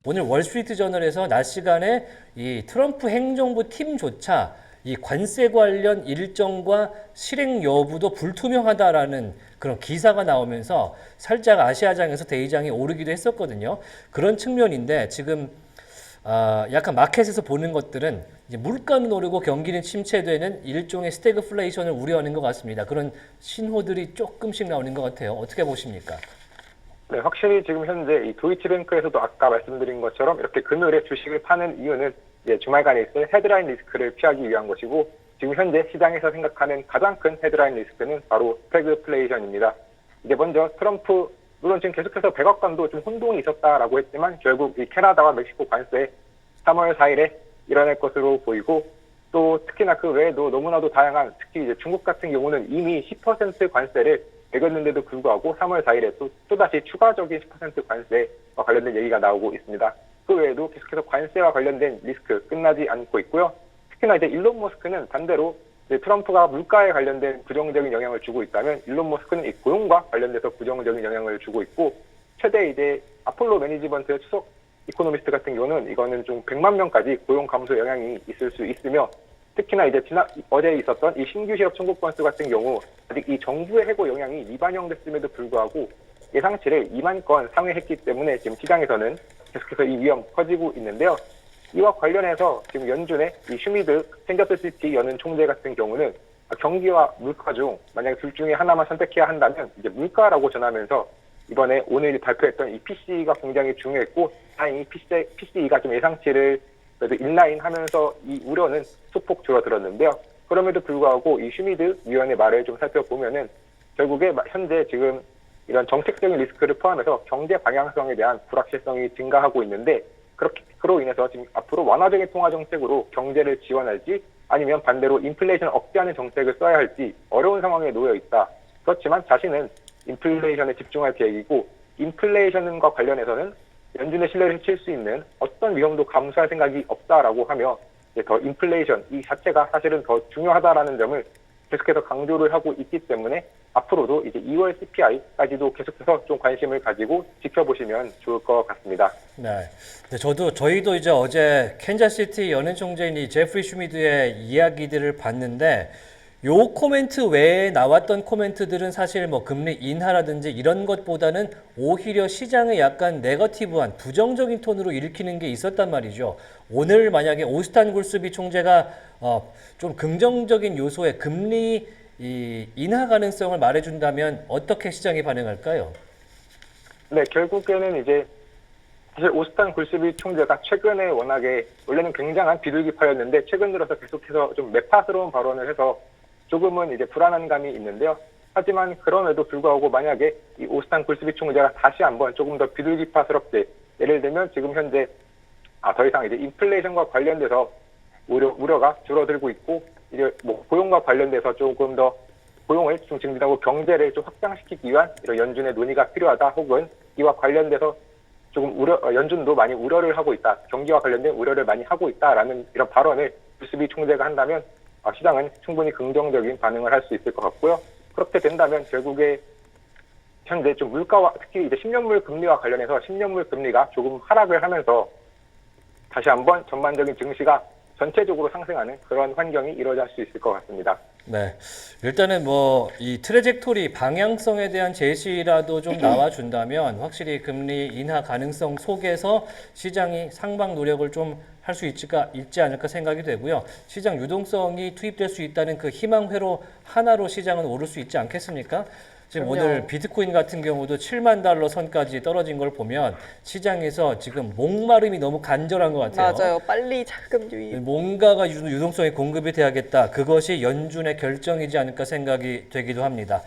오늘 월스트리트 저널에서 낮 시간에 이 트럼프 행정부 팀조차 이 관세 관련 일정과 실행 여부도 불투명하다라는 그런 기사가 나오면서 살짝 아시아장에서 대이장이 오르기도 했었거든요. 그런 측면인데 지금 약간 마켓에서 보는 것들은 이제 물가는 오르고 경기는 침체되는 일종의 스태그플레이션을 우려하는 것 같습니다. 그런 신호들이 조금씩 나오는 것 같아요. 어떻게 보십니까? 네, 확실히 지금 현재 이 도이치뱅크에서도 아까 말씀드린 것처럼 이렇게 금요일에 주식을 파는 이유는 주말간에 있을 헤드라인 리스크를 피하기 위한 것이고, 지금 현재 시장에서 생각하는 가장 큰 헤드라인 리스크는 바로 스태그플레이션입니다. 이제 먼저 트럼프, 물론 지금 계속해서 백악관도 좀 혼동이 있었다라고 했지만 결국 이 캐나다와 멕시코 관세 3월 4일에 일어날 것으로 보이고, 또 특히나 그 외에도 너무나도 다양한, 특히 이제 중국 같은 경우는 이미 10% 관세를 매겼는데도 불구하고 3월 4일에 또다시 추가적인 10% 관세와 관련된 얘기가 나오고 있습니다. 그 외에도 계속해서 관세와 관련된 리스크 끝나지 않고 있고요. 특히나 이제 일론 머스크는 반대로 이제 트럼프가 물가에 관련된 부정적인 영향을 주고 있다면, 일론 머스크는 이 고용과 관련돼서 부정적인 영향을 주고 있고, 최대 이제 아폴로 매니지먼트 수석 이코노미스트 같은 경우는 이거는 좀 100만 명까지 고용 감소 영향이 있을 수 있으며, 특히나 이제 어제 있었던 이 신규 취업 청구 건수 같은 경우 아직 이 정부의 해고 영향이 미반영됐음에도 불구하고 예상치를 2만 건 상회했기 때문에 지금 시장에서는 계속해서 이 위험 커지고 있는데요. 이와 관련해서 지금 연준의 이 슈미드 캔자스시티 연은 총재 같은 경우는 경기와 물가 중 만약에 둘 중에 하나만 선택해야 한다면 이제 물가라고 전하면서, 이번에 오늘 발표했던 이 PCE가 굉장히 중요했고 다행히 PCE가 좀 예상치를 그래도 인라인 하면서 이 우려는 소폭 줄어들었는데요. 그럼에도 불구하고 이 슈미드 위원의 말을 좀 살펴보면은 결국에 현재 지금 이런 정책적인 리스크를 포함해서 경제 방향성에 대한 불확실성이 증가하고 있는데, 그로 인해서 지금 앞으로 완화적인 통화 정책으로 경제를 지원할지 아니면 반대로 인플레이션을 억제하는 정책을 써야 할지 어려운 상황에 놓여 있다. 그렇지만 자신은 인플레이션에 집중할 계획이고, 인플레이션과 관련해서는 연준의 신뢰를 해칠 수 있는 어떤 위험도 감수할 생각이 없다라고 하며, 더 인플레이션 이 자체가 사실은 더 중요하다라는 점을 계속해서 강조를 하고 있기 때문에 앞으로도 이제 2월 CPI까지도 계속해서 좀 관심을 가지고 지켜보시면 좋을 것 같습니다. 네. 저희도 이제 어제 캔자스시티 연은 총재인 이 제프리 슈미드의 이야기들을 봤는데, 요 코멘트 외에 나왔던 코멘트들은 사실 뭐 금리 인하라든지 이런 것보다는 오히려 시장을 약간 네거티브한 부정적인 톤으로 일으키는 게 있었단 말이죠. 오늘 만약에 오스탄 굴스비 총재가 좀 긍정적인 요소의 금리 인하 가능성을 말해준다면 어떻게 시장이 반응할까요? 네, 결국에는 이제 사실 오스탄 굴스비 총재가 최근에 워낙에 원래는 굉장한 비둘기파였는데 최근 들어서 계속해서 좀 매파스러운 발언을 해서 조금은 이제 불안한 감이 있는데요. 하지만 그럼에도 불구하고 만약에 이 오스탄 굴스비 총재가 다시 한번 조금 더 비둘기파스럽게, 예를 들면 지금 현재 더 이상 이제 인플레이션과 관련돼서 우려가 줄어들고 있고, 이제 뭐 고용과 관련돼서 조금 더 고용을 좀 증진하고 경제를 좀 확장시키기 위한 이런 연준의 논의가 필요하다, 혹은 이와 관련돼서 조금 연준도 많이 우려를 하고 있다, 경기와 관련된 우려를 많이 하고 있다라는 이런 발언을 굴스비 총재가 한다면 시장은 충분히 긍정적인 반응을 할 수 있을 것 같고요. 그렇게 된다면 결국에 현재 좀 물가와 특히 이제 10년물 금리와 관련해서 10년물 금리가 조금 하락을 하면서 다시 한번 전반적인 증시가 전체적으로 상승하는 그런 환경이 이루어질 수 있을 것 같습니다. 네. 일단은 뭐 이 트래젝토리 방향성에 대한 제시라도 좀 나와준다면 확실히 금리 인하 가능성 속에서 시장이 상방 노력을 좀 할 수 있지 않을까 생각이 되고요. 시장 유동성이 투입될 수 있다는 그 희망회로 하나로 시장은 오를 수 있지 않겠습니까? 지금 그럼요. 오늘 비트코인 같은 경우도 7만 달러 선까지 떨어진 걸 보면 시장에서 지금 목마름이 너무 간절한 것 같아요. 맞아요. 빨리 자금 유입. 뭔가가 유동성이 공급이 돼야겠다. 그것이 연준의 결정이지 않을까 생각이 되기도 합니다.